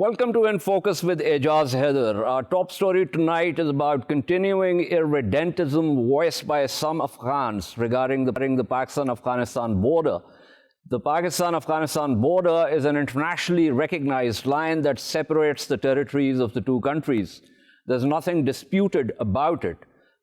Welcome to In Focus with Ejaz Haider. Our top story tonight is about continuing irredentism voiced by some Afghans regarding the Pakistan-Afghanistan border. The Pakistan-Afghanistan border is an internationally recognized line that separates the territories of the two countries. There's nothing disputed about it,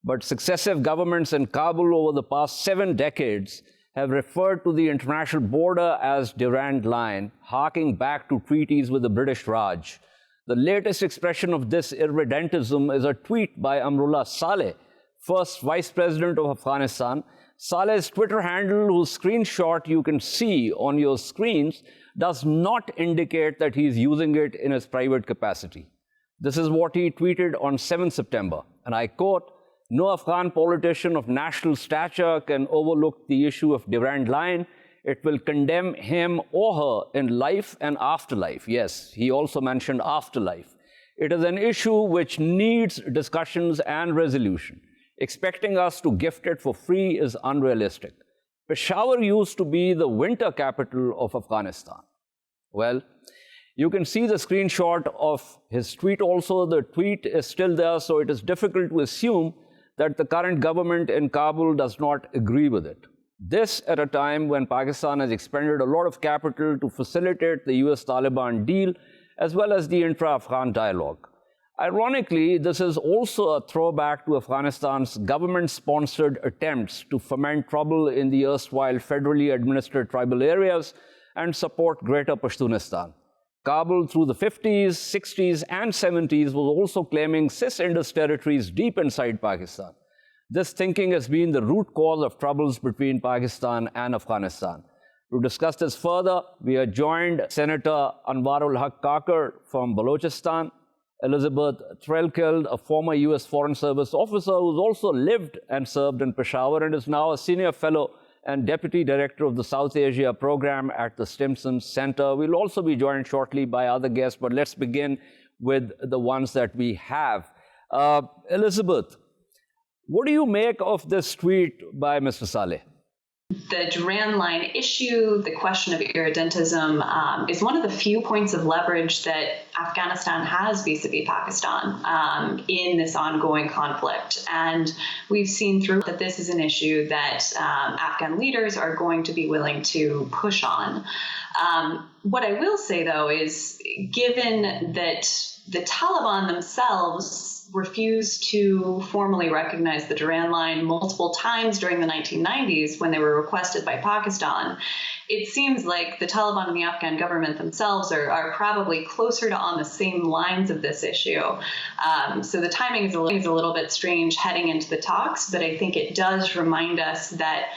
but successive governments in Kabul over the past 7 decades have referred to the international border as Durand Line, harking back to treaties with the British Raj. The latest expression of this irredentism is a tweet by Amrullah Saleh, first Vice President of Afghanistan. Saleh's Twitter handle, whose screenshot you can see on your screens, does not indicate that he is using it in his private capacity. This is what he tweeted on 7 September, and I quote, "No Afghan politician of national stature can overlook the issue of Durand Line. It will condemn him or her in life and afterlife." Yes, he also mentioned afterlife. "It is an issue which needs discussions and resolution. Expecting us to gift it for free is unrealistic. Peshawar used to be the winter capital of Afghanistan." Well, you can see the screenshot of his tweet also. The tweet is still there, so it is difficult to assume that the current government in Kabul does not agree with it. This at a time when Pakistan has expended a lot of capital to facilitate the US-Taliban deal, as well as the intra-Afghan dialogue. Ironically, this is also a throwback to Afghanistan's government-sponsored attempts to foment trouble in the erstwhile federally administered tribal areas and support Greater Pashtunistan. Kabul, through the 50s, 60s, and 70s, was also claiming cis-Indus territories deep inside Pakistan. This thinking has been the root cause of troubles between Pakistan and Afghanistan. To discuss this further, we are joined Senator Anwar Kakar from Balochistan, Elizabeth Threlkeld, a former US Foreign Service officer who's also lived and served in Peshawar and is now a senior fellow and Deputy Director of the South Asia Program at the Stimson Center. We'll also be joined shortly by other guests, but let's begin with the ones that we have. Elizabeth, what do you make of this tweet by Mr. Saleh? The Durand Line issue, the question of irredentism, is one of the few points of leverage that Afghanistan has vis-a-vis Pakistan in this ongoing conflict. And we've seen through that this is an issue that Afghan leaders are going to be willing to push on. What I will say, though, is given that the Taliban themselves refused to formally recognize the Durand Line multiple times during the 1990s when they were requested by Pakistan, it seems like the Taliban and the Afghan government themselves are probably closer to on the same lines of this issue. So the timing is a little bit strange heading into the talks, but I think it does remind us that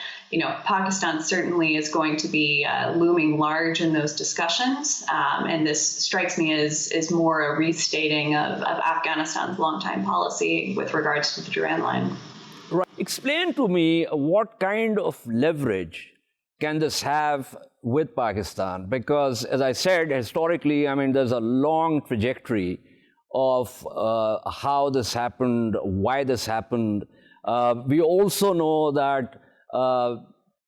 Pakistan certainly is going to be looming large in those discussions. And this strikes me as more a restating of Afghanistan's longtime policy with regards to the Durand Line. Right. Explain to me what kind of leverage can this have with Pakistan? Because, as I said, historically, there's a long trajectory of how this happened, why this happened. We also know that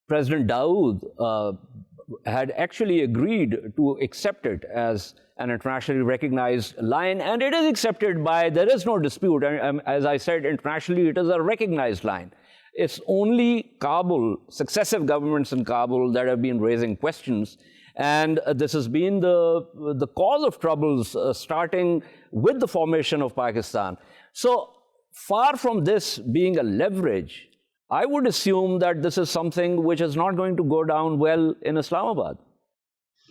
President Dawood had actually agreed to accept it as an internationally recognized line, and it is accepted there is no dispute. As I said, internationally, it is a recognized line. It's only Kabul, successive governments in Kabul, that have been raising questions. And this has been the cause of troubles, starting with the formation of Pakistan. So far from this being a leverage, I would assume that this is something which is not going to go down well in Islamabad.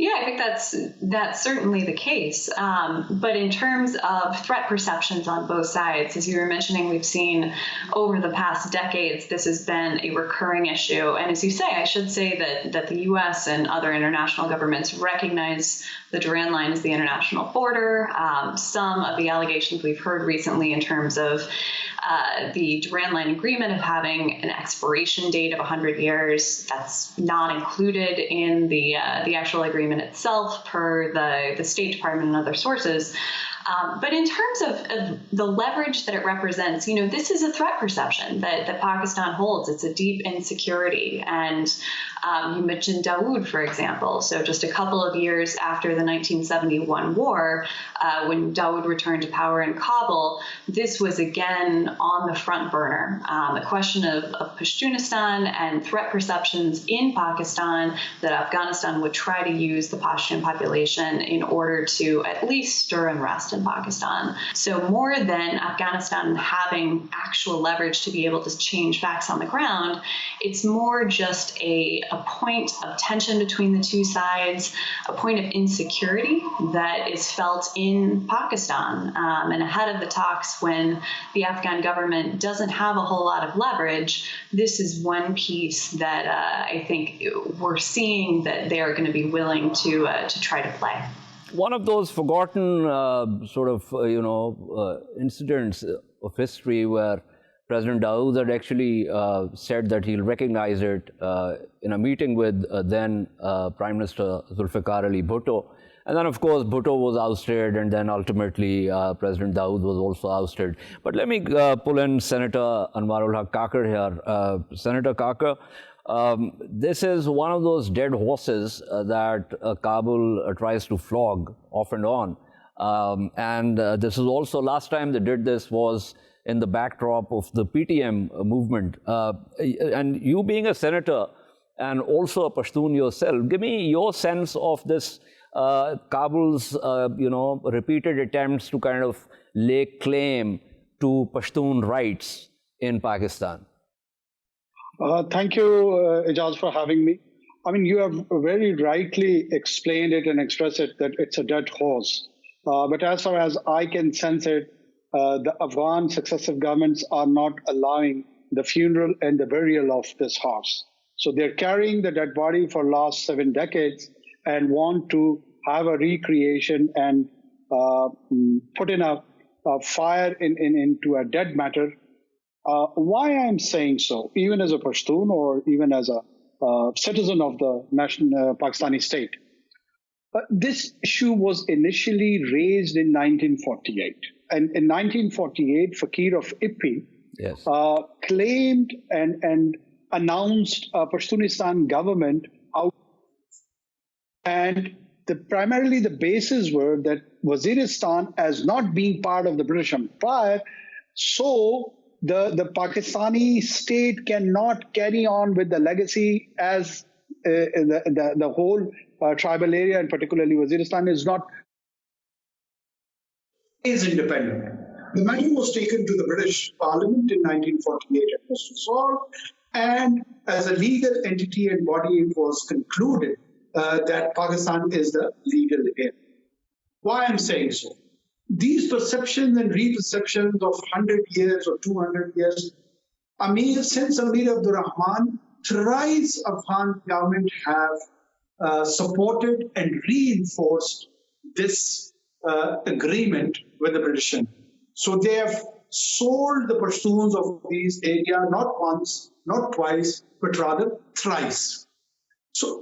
Yeah, I think that's certainly the case. But in terms of threat perceptions on both sides, as you were mentioning, we've seen over the past decades, this has been a recurring issue. And as you say, I should say that the U.S. and other international governments recognize the Durand Line as the international border. Some of the allegations we've heard recently in terms of the Durand Line agreement of having an expiration date of 100 years, that's not included in the actual agreement itself per the State Department and other sources. But in terms of the leverage that it represents, this is a threat perception that Pakistan holds. It's a deep insecurity. And You mentioned Dawood, for example. So just a couple of years after the 1971 war, when Dawood returned to power in Kabul, this was again on the front burner. The question of Pashtunistan and threat perceptions in Pakistan, that Afghanistan would try to use the Pashtun population in order to at least stir unrest in Pakistan. So more than Afghanistan having actual leverage to be able to change facts on the ground, it's more just a point of tension between the two sides, a point of insecurity that is felt in Pakistan. And ahead of the talks, when the Afghan government doesn't have a whole lot of leverage, this is one piece that I think we're seeing that they are going to be willing to try to play. One of those forgotten incidents of history where President Dawood had actually said that he'll recognize it in a meeting with then Prime Minister Zulfikar Ali Bhutto. And then, of course, Bhutto was ousted, and then ultimately President Dawood was also ousted. But let me pull in Senator Anwarullah Kakar here. Senator Kakar, this is one of those dead horses that Kabul tries to flog off and on. This is also, last time they did this was in the backdrop of the PTM movement. And you being a senator and also a Pashtun yourself, give me your sense of this Kabul's, repeated attempts to kind of lay claim to Pashtun rights in Pakistan. Thank you, Ejaz, for having me. I mean, you have very rightly explained it and expressed it that it's a dead horse. But as far as I can sense it, the Afghan successive governments are not allowing the funeral and the burial of this horse. So they're carrying the dead body for the last 7 decades and want to have a recreation and put in a fire into a dead matter. Why I'm saying so, even as a Pashtun or even as a citizen of the national Pakistani state, this issue was initially raised in 1948. And in 1948, Fakir of Ippi yes. Claimed and announced a Pashtunistan government out. And primarily the bases were that Waziristan as not being part of the British Empire, so the Pakistani state cannot carry on with the legacy as the whole tribal area, and particularly Waziristan, is independent. The matter was taken to the British Parliament in 1948 and was resolved, and as a legal entity and body, it was concluded that Pakistan is the legal heir. Why I'm saying so? These perceptions and reperceptions of 100 years or 200 years, since Amir Abdur Rahman, thrice Afghan government have supported and reinforced this agreement with the British. So they have sold the Pashtuns of these areas not once, not twice, but rather thrice. So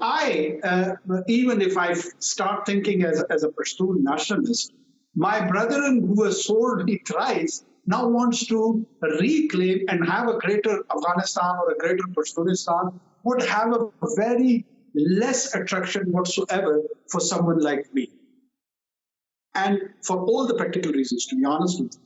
even if I start thinking as a Pashtun nationalist, my brethren who has sold me thrice now wants to reclaim and have a greater Afghanistan or a greater Pashtunistan would have a very less attraction whatsoever for someone like me. And for all the practical reasons, to be honest with you,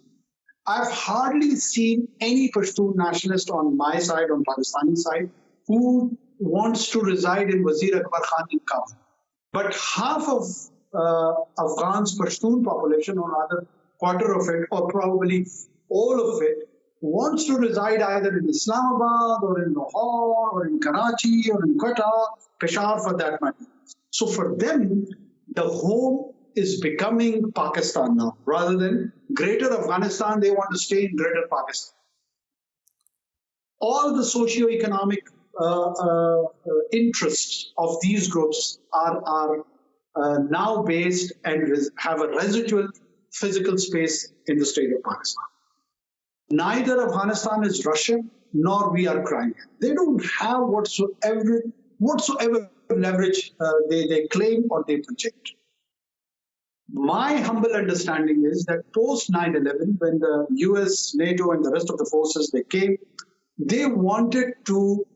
I've hardly seen any Pashtun nationalist on my side, on Pakistani side, who wants to reside in Wazir Akbar Khan in Kabul. But half of Afghan's Pashtun population, or rather quarter of it, or probably all of it, wants to reside either in Islamabad or in Lahore or in Karachi or in Quetta, Peshawar for that matter. So for them, the home is becoming Pakistan now. Rather than greater Afghanistan, they want to stay in greater Pakistan. All the socio-economic interests of these groups are now based and have a residual physical space in the state of Pakistan. Neither Afghanistan is Russia, nor we are Crimea. They don't have whatsoever leverage they claim or they project. My humble understanding is that post 9/11, when the US, NATO, and the rest of the forces they came, they wanted to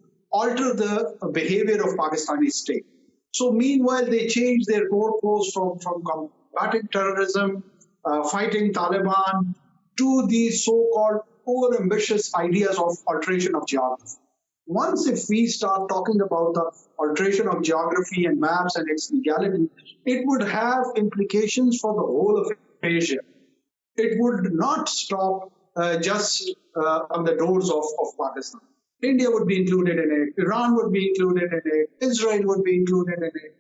alter the behavior of Pakistani state. So meanwhile, they changed their goalposts from combating terrorism, fighting Taliban, to these so-called overambitious ideas of alteration of geography. Once if we start talking about the alteration of geography and maps and its legality, it would have implications for the whole of Asia. It would not stop just on the doors of Pakistan. India would be included in it, Iran would be included in it, Israel would be included in it,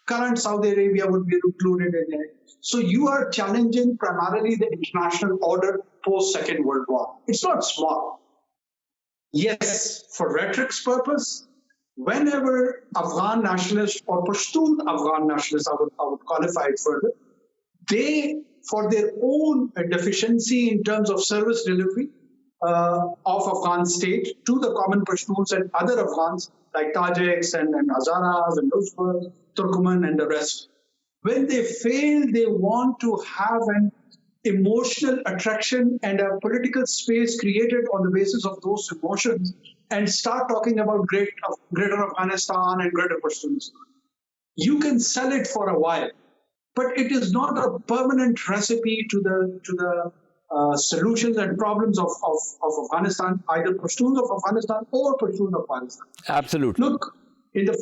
current Saudi Arabia would be included in it. So you are challenging primarily the international order post-Second World War. It's not small. Yes, for rhetoric's purpose, whenever Afghan nationalists or Pashtun Afghan nationalists, I would qualify it further, they, for their own deficiency in terms of service delivery of Afghan state to the common Pashtuns and other Afghans like Tajiks and Hazaras and Uzbeks, Turkmen and the rest, when they fail, they want to have an emotional attraction and a political space created on the basis of those emotions and start talking about greater Afghanistan and greater Pashtunistan. You can sell it for a while, but it is not a permanent recipe to the solutions and problems of Afghanistan, either Pashtuns of Afghanistan or Pashtuns of Pakistan. Absolutely. Look, in the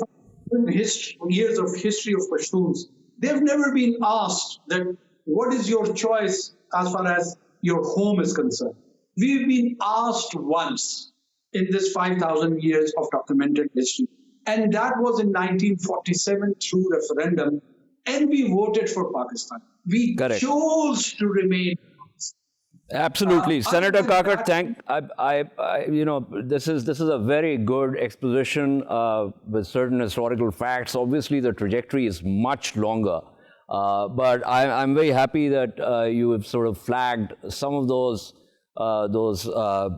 years of history of Pashtuns, they've never been asked that what is your choice as far as your home is concerned. We've been asked once in this 5,000 years of documented history, and that was in 1947 through referendum, and we voted for Pakistan. We Correct. chose to remain. Absolutely, Senator Kakar. This is a very good exposition with certain historical facts. Obviously, the trajectory is much longer, but I'm very happy that you have sort of flagged some of those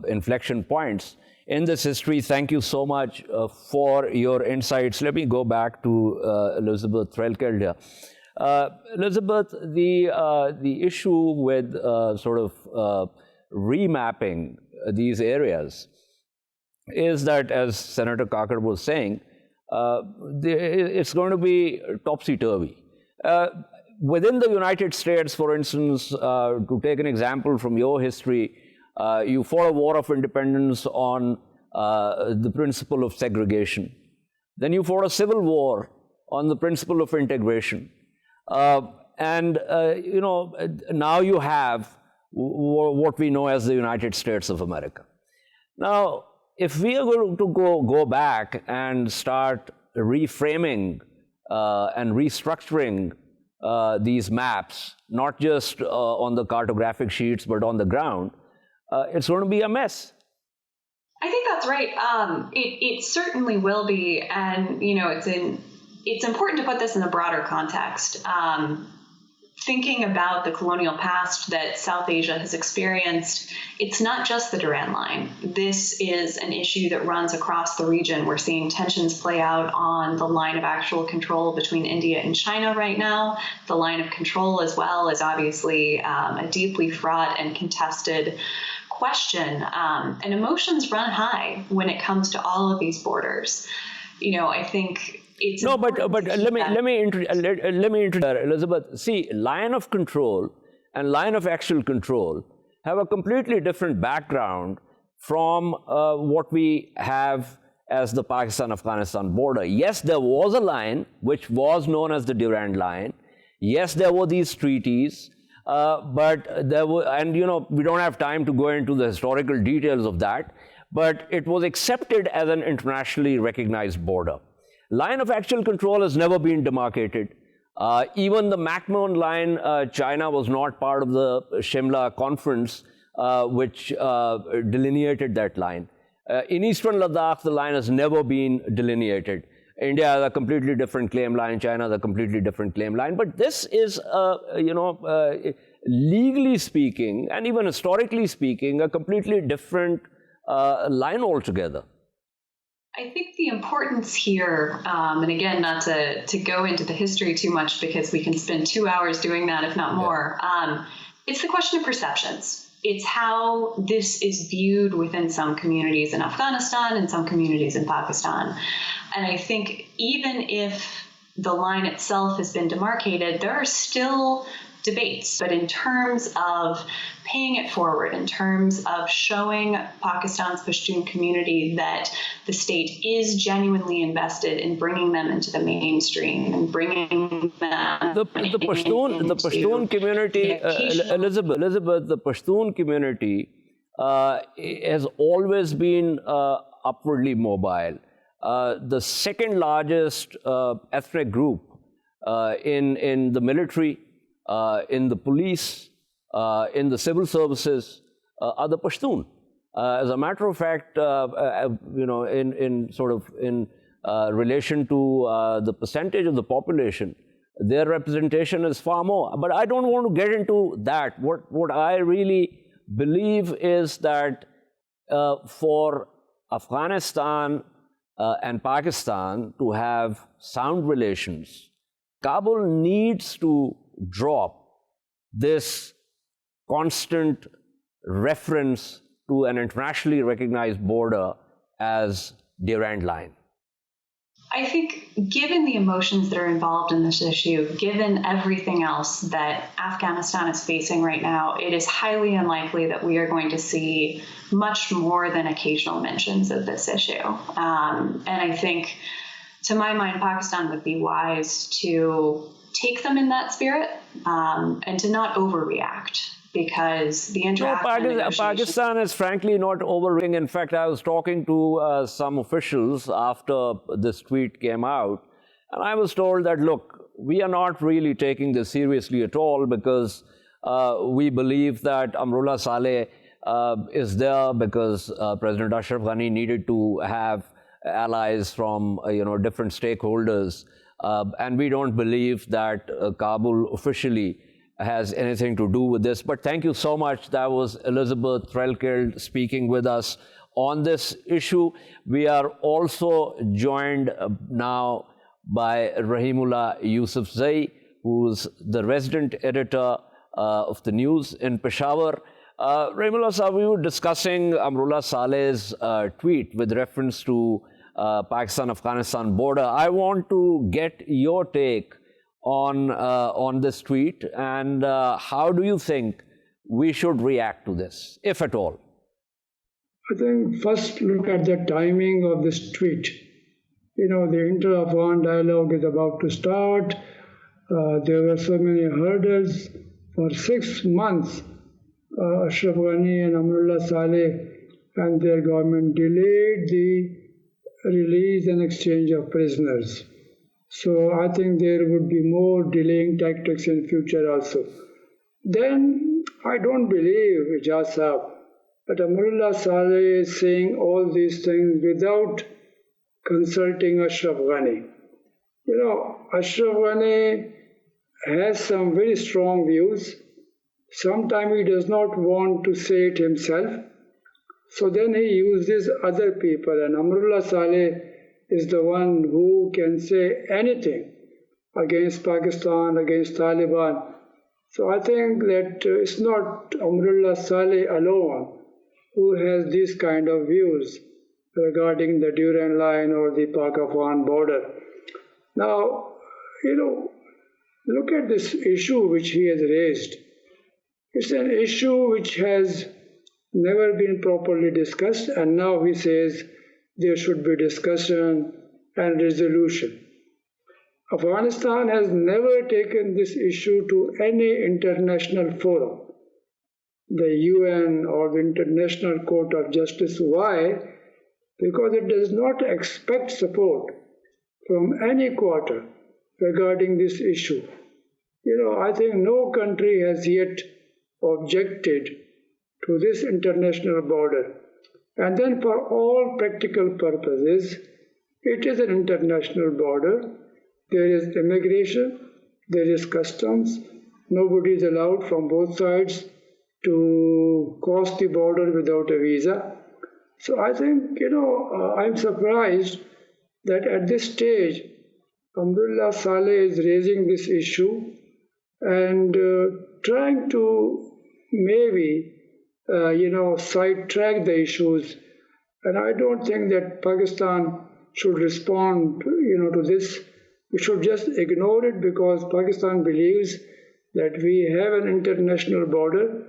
inflection points in this history. Thank you so much for your insights. Let me go back to Elizabeth Threlkeld here. Elizabeth, the issue with remapping these areas is that, as Senator Kakar was saying, it's going to be topsy-turvy. Within the United States, for instance, to take an example from your history, you fought a war of independence on the principle of segregation. Then you fought a civil war on the principle of integration. Now you have what we know as the United States of America. Now, if we are going to go back and start reframing and restructuring these maps, not just on the cartographic sheets, but on the ground, it's going to be a mess. I think that's right. It certainly will be, and it's important to put this in a broader context. Thinking about the colonial past that South Asia has experienced, it's not just the Durand Line. This is an issue that runs across the region. We're seeing tensions play out on the line of actual control between India and China right now. The line of control as well is obviously a deeply fraught and contested question. And emotions run high when it comes to all of these borders. I think it's let me introduce Elizabeth. See, line of control and line of actual control have a completely different background from what we have as the Pakistan-Afghanistan border. Yes, there was a line which was known as the Durand Line. Yes, there were these treaties, but there were, and we don't have time to go into the historical details of that, but it was accepted as an internationally recognized border. Line of actual control has never been demarcated. Even the McMahon line, China was not part of the Shimla conference, which delineated that line. In eastern Ladakh, the line has never been delineated. India has a completely different claim line. China has a completely different claim line. But this is, legally speaking, and even historically speaking, a completely different line altogether. I think the importance here, and again, not to go into the history too much because we can spend 2 hours doing that, if not more, it's the question of perceptions. it's how this is viewed within some communities in Afghanistan and some communities in Pakistan. And I think even if the line itself has been demarcated, there are still debates. But in terms of paying it forward, in terms of showing Pakistan's Pashtun community that the state is genuinely invested in bringing them into the mainstream and bringing them the Pashtun community, Elizabeth, the Pashtun community has always been upwardly mobile. The second largest ethnic group in the military, in the police, in the civil services are the Pashtun. As a matter of fact, in relation to the percentage of the population, their representation is far more. But I don't want to get into that. What I really believe is that for Afghanistan and Pakistan to have sound relations, Kabul needs to drop this constant reference to an internationally recognized border as Durand Line. I think given the emotions that are involved in this issue, given everything else that Afghanistan is facing right now, it is highly unlikely that we are going to see much more than occasional mentions of this issue. And I think, to my mind, Pakistan would be wise to take them in that spirit and to not overreact. Because the Pakistan is frankly not overreacting. In fact, I was talking to some officials after this tweet came out, and I was told that, look, we are not really taking this seriously at all because we believe that Amrullah Saleh is there because President Ashraf Ghani needed to have allies from different stakeholders, and we don't believe that Kabul officially has anything to do with this. But thank you so much. That was Elizabeth Threlkeld speaking with us on this issue. We are also joined now by Rahimullah Yusufzai, who's the resident editor of the news in Peshawar. Rahimullah sir, we were discussing Amrullah Saleh's tweet with reference to Pakistan-Afghanistan border. I want to get your take on this tweet, and how do you think we should react to this, if at all? I think first look at the timing of this tweet. The inter-Afghan dialogue is about to start. There were so many hurdles. For 6 months, Ashraf Ghani and Amrullah Saleh and their government delayed the release and exchange of prisoners. So I think there would be more delaying tactics in future also. Then I don't believe, Ejaz Haider, that Amrullah Saleh is saying all these things without consulting Ashraf Ghani. Ashraf Ghani has some very strong views. Sometimes he does not want to say it himself. So then he uses other people, and Amrullah Saleh is the one who can say anything against Pakistan, against Taliban. So I think that it's not Amrullah Saleh alone who has these kind of views regarding the Durand Line or the Pak-Afghan border. Now, look at this issue which he has raised. It's an issue which has never been properly discussed, and now he says there should be discussion and resolution. Afghanistan has never taken this issue to any international forum, the UN or the International Court of Justice. Why? Because it does not expect support from any quarter regarding this issue. I think no country has yet objected to this international border. And then for all practical purposes, it is an international border. There is immigration, there is customs. Nobody is allowed from both sides to cross the border without a visa. So I think, I'm surprised that at this stage, Amrullah Saleh is raising this issue and trying to maybe sidetrack the issues. And I don't think that Pakistan should respond, to this. We should just ignore it because Pakistan believes that we have an international border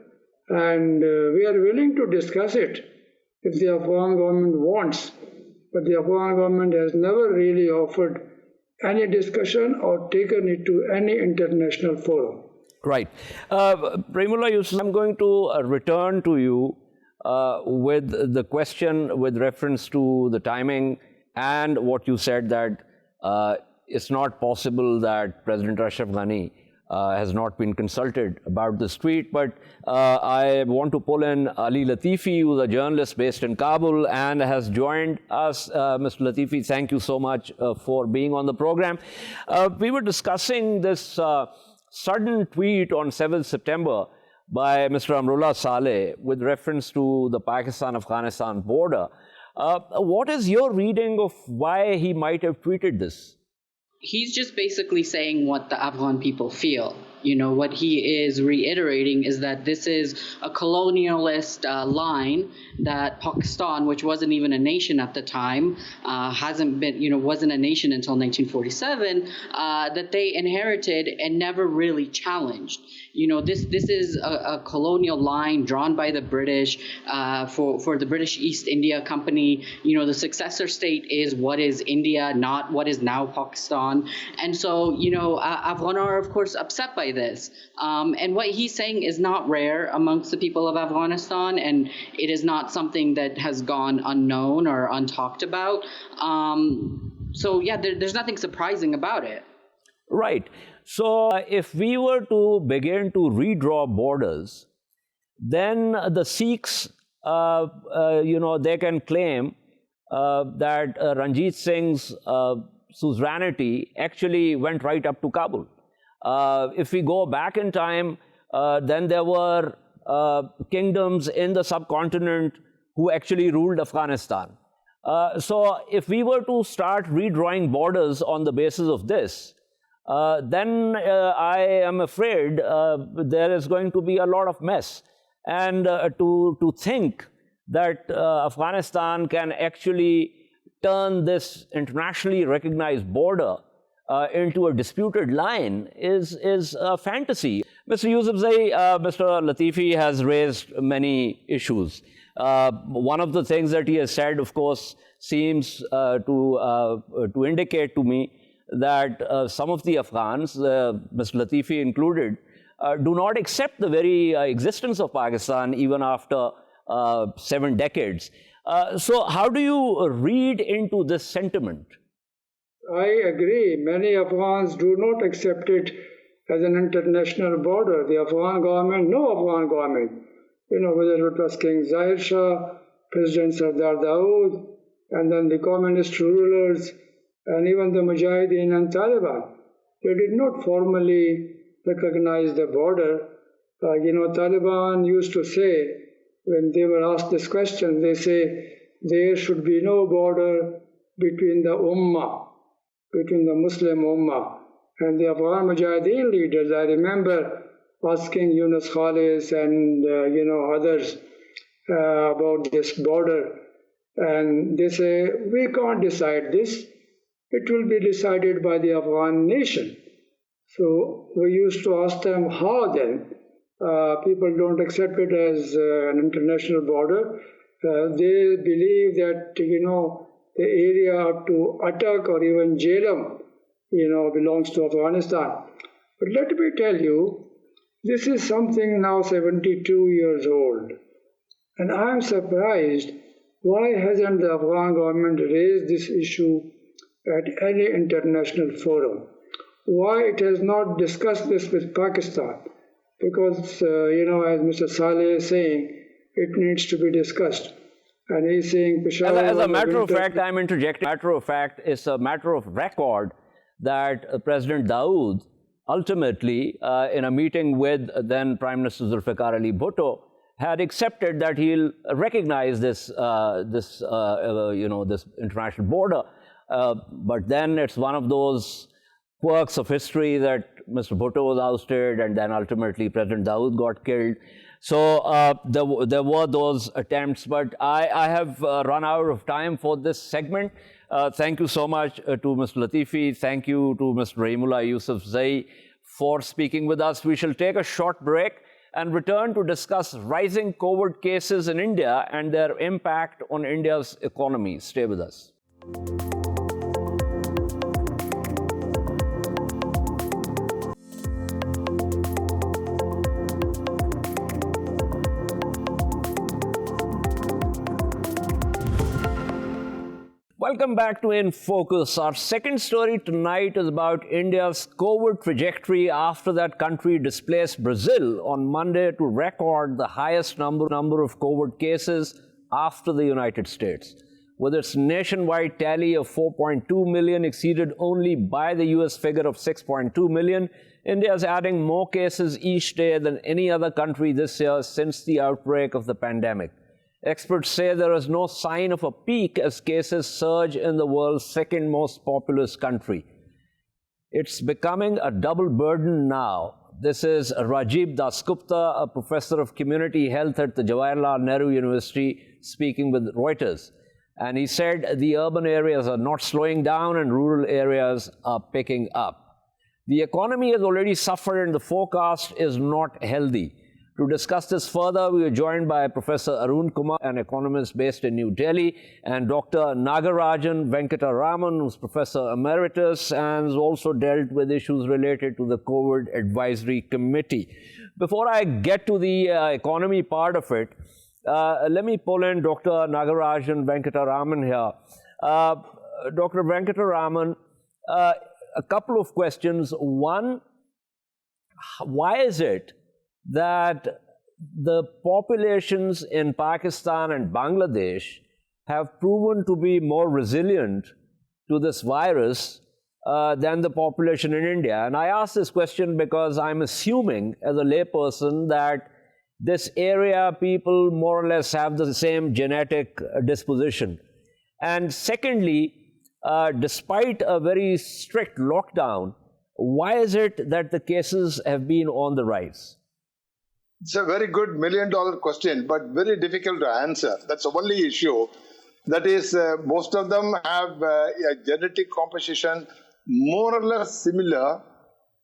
and we are willing to discuss it if the Afghan government wants. But the Afghan government has never really offered any discussion or taken it to any international forum. Right. Rahimullah, Yusufzai, I'm going to return to you with the question with reference to the timing and what you said that it's not possible that President Ashraf Ghani has not been consulted about this tweet. But I want to pull in Ali Latifi, who's a journalist based in Kabul and has joined us. Mr. Latifi, thank you so much for being on the program. We were discussing this sudden tweet on 7th September by Mr. Amrullah Saleh with reference to the Pakistan-Afghanistan border. What is your reading of why he might have tweeted this? He's just basically saying what the Afghan people feel. What he is reiterating is that this is a colonialist line that Pakistan, which wasn't even a nation at the time, wasn't a nation until 1947, that they inherited and never really challenged. This is a colonial line drawn by the British for the British East India Company. The successor state is what is India, not what is now Pakistan. And so, Afghan are, of course, upset by this. And what he's saying is not rare amongst the people of Afghanistan, and it is not something that has gone unknown or untalked about. There's nothing surprising about it. Right. So if we were to begin to redraw borders, then the Sikhs, they can claim that Ranjit Singh's suzerainty actually went right up to Kabul. If we go back in time, then there were kingdoms in the subcontinent who actually ruled Afghanistan. So if we were to start redrawing borders on the basis of this, then I am afraid there is going to be a lot of mess. And to think that Afghanistan can actually turn this internationally recognized border into a disputed line is a fantasy. Mr. Yusufzai, Mr. Latifi has raised many issues. One of the things that he has said, of course, seems to indicate to me that some of the Afghans, Mr. Latifi included, do not accept the very existence of Pakistan even after 7 decades. So how do you read into this sentiment? I agree. Many Afghans do not accept it as an international border. The Afghan government, no Afghan government, whether it was King Zahir Shah, President Sardar Dawood, and then the communist rulers, and even the Mujahideen and Taliban, they did not formally recognize the border. Taliban used to say, when they were asked this question, they say, there should be no border between the Ummah, between the Muslim Ummah. And the Afghan Mujahideen leaders, I remember asking Yunus Khalis and others about this border. And they say, we can't decide this. It will be decided by the Afghan nation. So we used to ask them, how then? People don't accept it as an international border. They believe that, the area up to Attak or even Jhelum, belongs to Afghanistan. But let me tell you, this is something now 72 years old. And I'm surprised, why hasn't the Afghan government raised this issue at any international forum? Why it has not discussed this with Pakistan? Because, as Mr. Saleh is saying, it needs to be discussed. And he's saying Peshawar... As a matter of fact, I'm interjecting. Matter of fact, it's a matter of record that President Dawood ultimately, in a meeting with then Prime Minister Zulfikar Ali Bhutto, had accepted that he'll recognize this international border. But then it's one of those quirks of history that Mr. Bhutto was ousted, and then ultimately President Dawood got killed. So there were those attempts, but I have run out of time for this segment. Thank you so much to Mr. Latifi. Thank you to Mr. Rahimullah Yusufzai for speaking with us. We shall take a short break and return to discuss rising COVID cases in India and their impact on India's economy. Stay with us. Welcome back to In Focus. Our second story tonight is about India's COVID trajectory after that country displaced Brazil on Monday to record the highest number of COVID cases after the United States. With its nationwide tally of 4.2 million exceeded only by the US figure of 6.2 million, India is adding more cases each day than any other country this year since the outbreak of the pandemic. Experts say there is no sign of a peak as cases surge in the world's second most populous country. It's becoming a double burden now. This is Rajiv Dasgupta, a professor of community health at the Jawaharlal Nehru University, speaking with Reuters. And he said the urban areas are not slowing down and rural areas are picking up. The economy has already suffered and the forecast is not healthy. To discuss this further, we are joined by Professor Arun Kumar, an economist based in New Delhi, and Dr. Nagaraajan Venkataraman, who's Professor Emeritus and has also dealt with issues related to the COVID Advisory Committee. Before I get to the economy part of it, let me pull in Dr. Nagaraajan Venkataraman here. Dr. Venkataraman, a couple of questions. One, why is it that the populations in Pakistan and Bangladesh have proven to be more resilient to this virus than the population in India? And I ask this question because I'm assuming as a layperson that this area people more or less have the same genetic disposition. And secondly, despite a very strict lockdown, why is it that the cases have been on the rise? It's a very good million-dollar question, but very difficult to answer. That's the only issue. That is, most of them have a genetic composition more or less similar,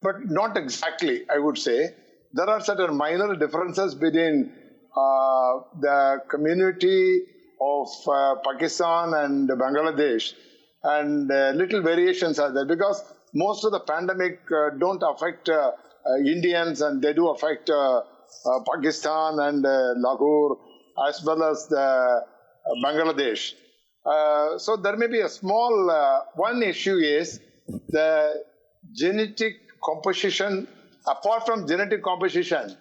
but not exactly, I would say. There are certain minor differences between the community of Pakistan and Bangladesh, and little variations are there because most of the pandemic don't affect Indians, and they do affect Pakistan and Lahore as well as the Bangladesh. So there may be a small, one issue is the genetic composition. Apart from genetic composition,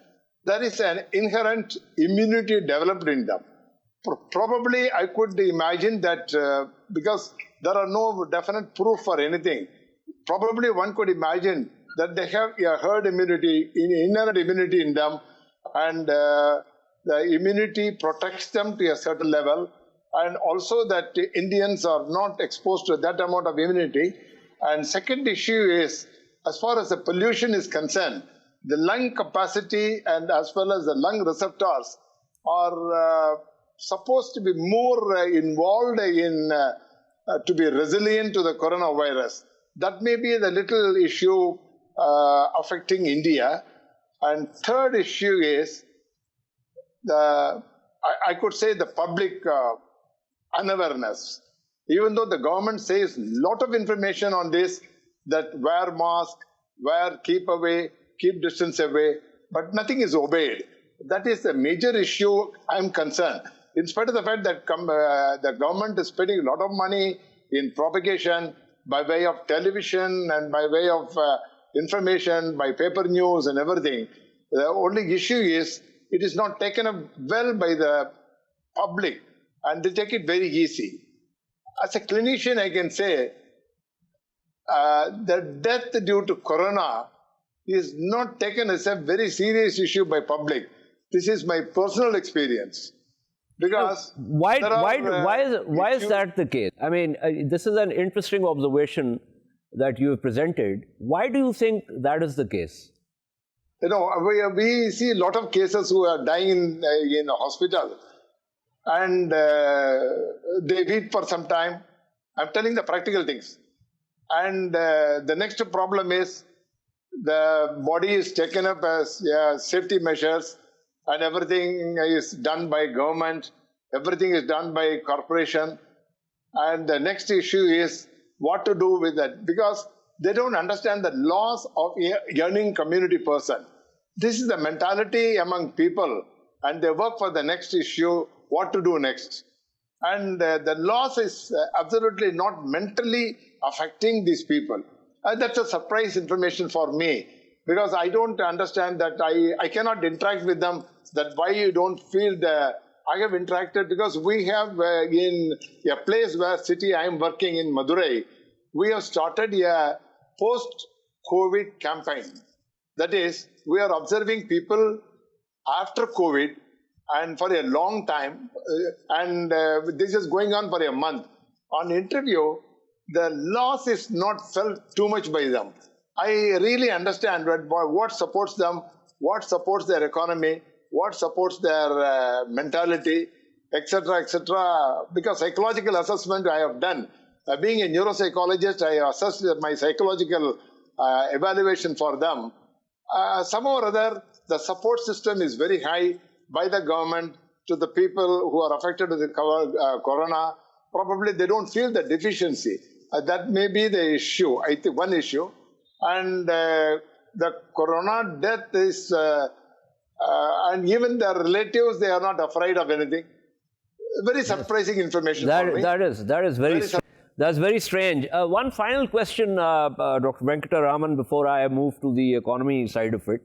there is an inherent immunity developed in them. Probably I could imagine that because there are no definite proof for anything, probably one could imagine that they have a herd immunity, inherent immunity in them, and the immunity protects them to a certain level, and also that Indians are not exposed to that amount of immunity. And second issue is, as far as the pollution is concerned, the lung capacity and as well as the lung receptors are supposed to be more involved in to be resilient to the coronavirus. That may be the little issue affecting India. And third issue is, I could say the public unawareness. Even though the government says a lot of information on this, that wear mask, keep away, keep distance away, but nothing is obeyed. That is a major issue I'm concerned. In spite of the fact that the government is spending a lot of money in propagation by way of television and by way of information, by paper news and everything, the only issue is it is not taken up well by the public and they take it very easy. As a clinician, I can say the death due to corona is not taken as a very serious issue by public. This is my personal experience. Because why is that the case? I mean, this is an interesting observation that you have presented. Why do you think that is the case? We see a lot of cases who are dying in a hospital, and they wait for some time. I'm telling the practical things. And the next problem is the body is taken up as safety measures, and everything is done by government, everything is done by corporation. And the next issue is what to do with that, because they don't understand the loss of earning community person. This is the mentality among people, and they work for the next issue, what to do next. And the loss is absolutely not mentally affecting these people. That's a surprise information for me, because I don't understand that. I cannot interact with them. That why you don't feel I have interacted, because we have in a place where city I am working in Madurai, we have started a post-COVID campaign. That is, we are observing people after COVID and for a long time, and this is going on for a month. On interview, the loss is not felt too much by them. I really understand what supports them, what supports their economy, what supports their mentality, etc., etc. Because psychological assessment I have done. Being a neuropsychologist, I assessed my psychological evaluation for them. Somehow or other, the support system is very high by the government to the people who are affected with the corona. Probably they don't feel the deficiency. That may be the issue, I think, one issue. And the corona death is, and even their relatives, they are not afraid of anything. Very surprising information for me. That's very strange. One final question, Dr. Venkataraman, before I move to the economy side of it.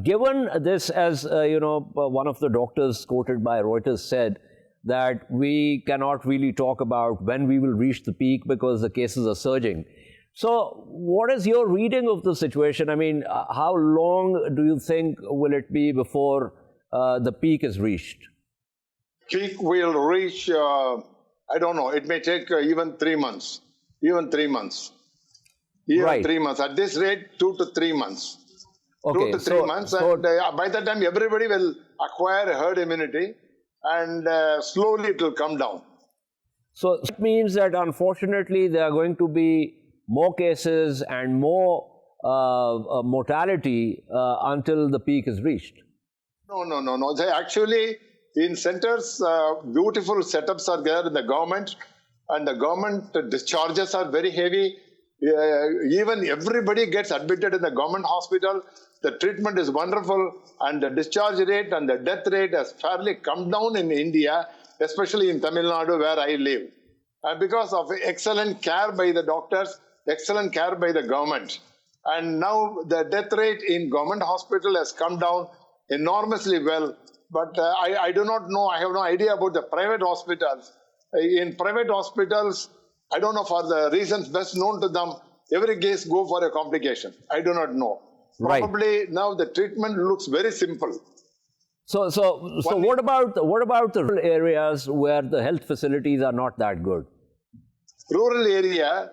Given this, as one of the doctors quoted by Reuters said, that we cannot really talk about when we will reach the peak because the cases are surging. So what is your reading of the situation? I mean, how long do you think will it be before the peak is reached? Peak will reach, I don't know, it may take even 3 months. Even 3 months. Even 3 months. At this rate, 2 to 3 months. Okay, 2 to 3 months. And by that time, everybody will acquire herd immunity, and slowly it will come down. So it means that unfortunately there are going to be more cases and more mortality until the peak is reached. No. Actually, in centers, beautiful setups are there in the government, and the government discharges are very heavy. Even everybody gets admitted in the government hospital. The treatment is wonderful, and the discharge rate and the death rate has fairly come down in India, especially in Tamil Nadu where I live. And because of excellent care by the doctors, excellent care by the government. And now the death rate in government hospital has come down enormously well. But I do not know, I have no idea about the private hospitals. In private hospitals, I don't know, for the reasons best known to them, every case go for a complication. I do not know. Probably now the treatment looks very simple. So what about the rural areas where the health facilities are not that good? Rural area,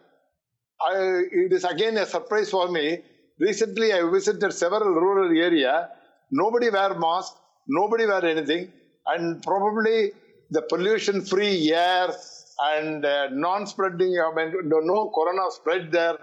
it is again a surprise for me. Recently, I visited several rural areas. Nobody wear mask, nobody wear anything, and probably the pollution-free air and non-spreading, no corona spread there.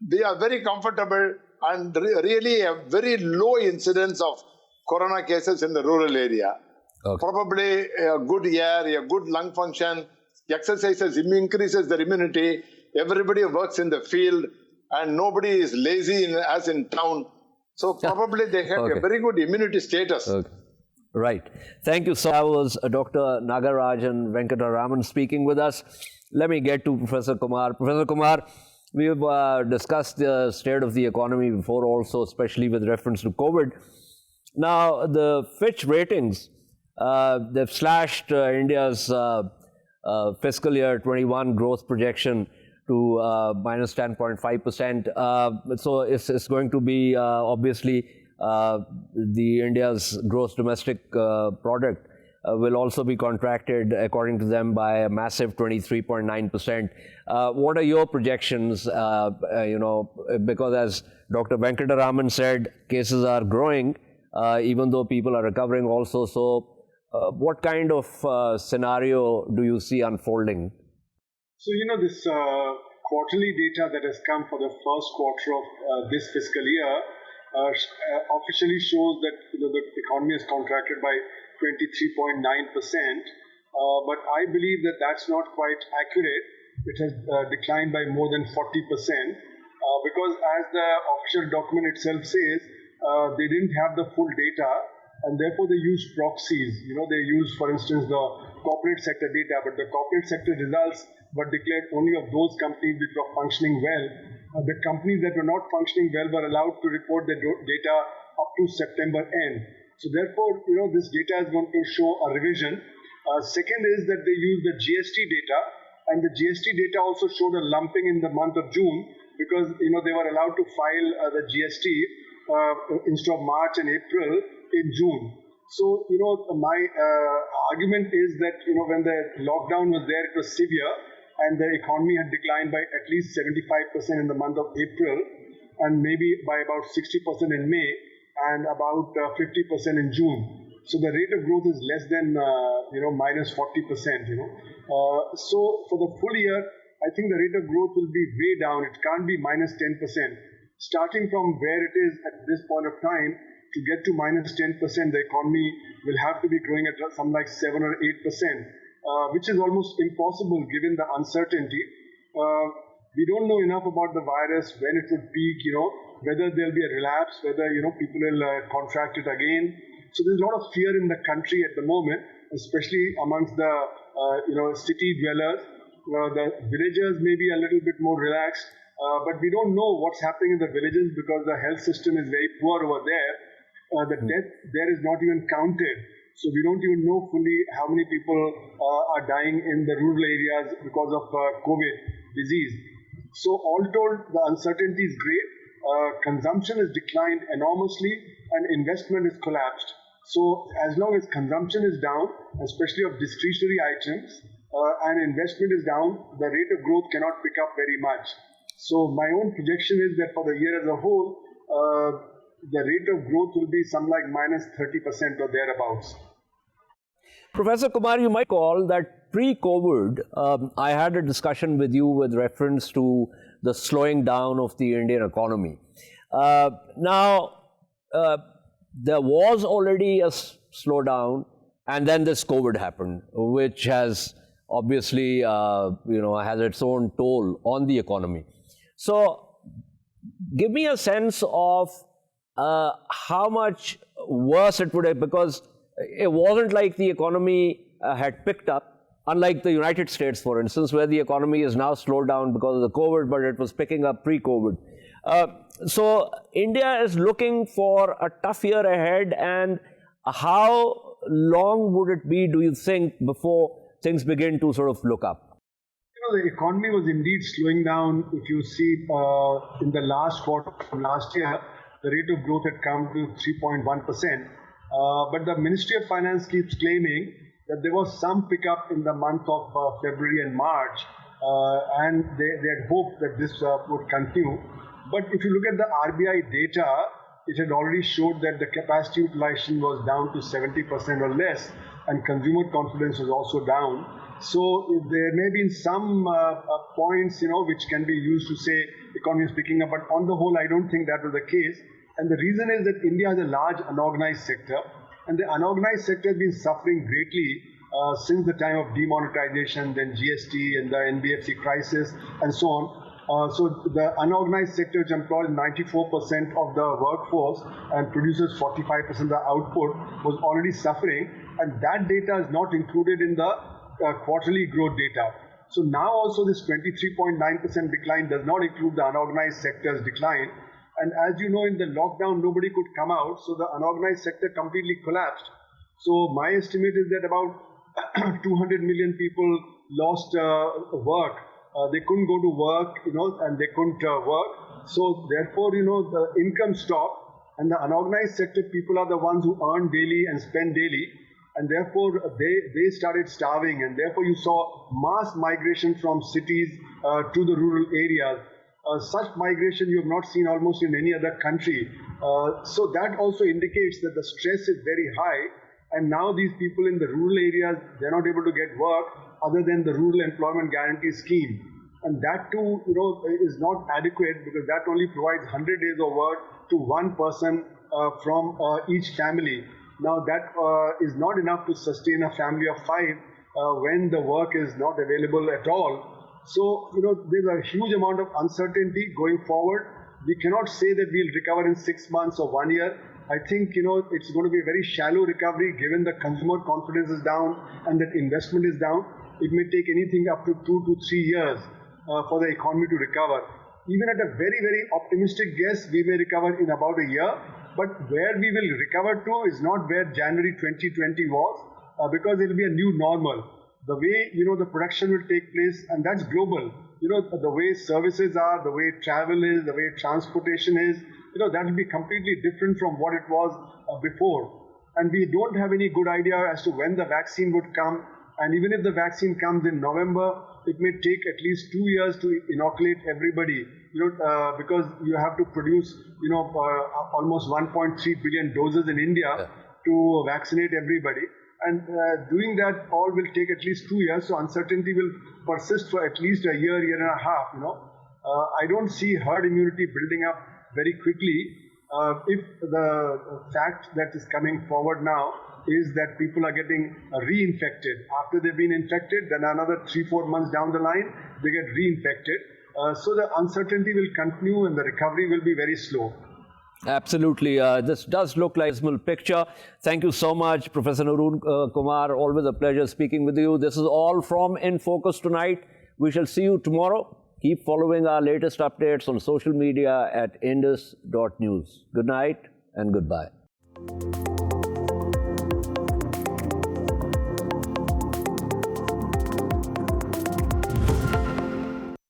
They are very comfortable, and really a very low incidence of corona cases in the rural area. Okay. Probably a good air, a good lung function, exercises increases their immunity. Everybody works in the field, and nobody is lazy as in town. So probably they have a very good immunity status. Okay. Right. Thank you. So that was Dr. Nagaraajan Venkataraman speaking with us. Let me get to Professor Kumar. Professor Kumar, we've discussed the state of the economy before also, especially with reference to COVID. Now, the Fitch ratings, they've slashed India's fiscal year 21 growth projection to minus 10.5%. So it's going to be obviously the India's gross domestic product will also be contracted, according to them, by a massive 23.9%. What are your projections? Because as Dr. Venkataraman said, cases are growing, even though people are recovering also. So what kind of scenario do you see unfolding? So, this quarterly data that has come for the first quarter of this fiscal year officially shows that the economy is contracted by 23.9%, but I believe that that's not quite accurate. It has declined by more than 40%, because as the official document itself says, they didn't have the full data, and therefore they used proxies. They used, for instance, the corporate sector data, but the corporate sector results were declared only of those companies which were functioning well. The companies that were not functioning well were allowed to report their data up to September end. So therefore, this data is going to show a revision. Second is that they use the GST data, and the GST data also showed a lumping in the month of June, because they were allowed to file the GST instead of March and April in June. So my argument is that when the lockdown was there, it was severe, and the economy had declined by at least 75% in the month of April, and maybe by about 60% in May, and about 50% in June. So the rate of growth is less than minus 40%. So for the full year, I think the rate of growth will be way down. It can't be minus 10%. Starting from where it is at this point of time, to get to minus 10%, the economy will have to be growing at something like 7 or 8%, which is almost impossible given the uncertainty. We don't know enough about the virus, when it would peak, whether there'll be a relapse, whether people will contract it again. So there's a lot of fear in the country at the moment, especially amongst the city dwellers. The villagers may be a little bit more relaxed, but we don't know what's happening in the villages because the health system is very poor over there. The death there is not even counted. So we don't even know fully how many people are dying in the rural areas because of COVID disease. So all told, the uncertainty is great. Consumption has declined enormously and investment has collapsed. So as long as consumption is down, especially of discretionary items, and investment is down, the rate of growth cannot pick up very much. So my own projection is that for the year as a whole, the rate of growth will be something like minus 30% or thereabouts. Professor Kumar, you might recall that pre-COVID, I had a discussion with you with reference to the slowing down of the Indian economy. Now, there was already a slowdown, and then this COVID happened, which has obviously, has its own toll on the economy. So, give me a sense of how much worse it would have, because it wasn't like the economy had picked up, unlike the United States, for instance, where the economy is now slowed down because of the COVID, but it was picking up pre-COVID. So India is looking for a tough year ahead, and how long would it be, do you think, before things begin to sort of look up? The economy was indeed slowing down. If you see in the last quarter of last year, the rate of growth had come to 3.1%. But the Ministry of Finance keeps claiming that there was some pickup in the month of February and March, and they had hoped that this would continue. But if you look at the RBI data, it had already showed that the capacity utilization was down to 70% or less, and consumer confidence was also down. So there may be some points, which can be used to say economy is picking up, but on the whole, I don't think that was the case. And the reason is that India has a large unorganized sector, and the unorganized sector has been suffering greatly since the time of demonetization, then GST and the NBFC crisis, and so on. So the unorganized sector, which employs 94% of the workforce and produces 45% of the output, was already suffering, and that data is not included in the quarterly growth data. So now also this 23.9% decline does not include the unorganized sector's decline. And as you know, in the lockdown, nobody could come out, so the unorganized sector completely collapsed. So my estimate is that about 200 million people lost work. They couldn't go to work, and they couldn't work. So therefore, the income stopped, and the unorganized sector people are the ones who earn daily and spend daily. and therefore they started starving, and therefore you saw mass migration from cities to the rural areas. Such migration you have not seen almost in any other country. So that also indicates that the stress is very high, and now these people in the rural areas, they're not able to get work other than the Rural Employment Guarantee Scheme. And that too, is not adequate, because that only provides 100 days of work to one person from each family. Now that is not enough to sustain a family of 5 when the work is not available at all. So, there's a huge amount of uncertainty going forward. We cannot say that we'll recover in 6 months or 1 year. I think, it's going to be a very shallow recovery given the consumer confidence is down and that investment is down. It may take anything up to 2 to 3 years for the economy to recover. Even at a very, very optimistic guess, we may recover in about a year. But where we will recover to is not where January 2020 was, because it will be a new normal. The way, the production will take place, and that's global. The way services are, the way travel is, the way transportation is, that will be completely different from what it was before. And we don't have any good idea as to when the vaccine would come. And even if the vaccine comes in November, it may take at least 2 years to inoculate everybody, because you have to produce, almost 1.3 billion doses in India to vaccinate everybody. And doing that all will take at least 2 years. So uncertainty will persist for at least a year, year and a half. I don't see herd immunity building up very quickly. If the fact that is coming forward now is that people are getting reinfected. After they've been infected, then another 3-4 months down the line, they get reinfected. So the uncertainty will continue and the recovery will be very slow. Absolutely. This does look like a dismal picture. Thank you so much, Professor Arun Kumar. Always a pleasure speaking with you. This is all from In Focus tonight. We shall see you tomorrow. Keep following our latest updates on social media at indus.news. Good night and goodbye.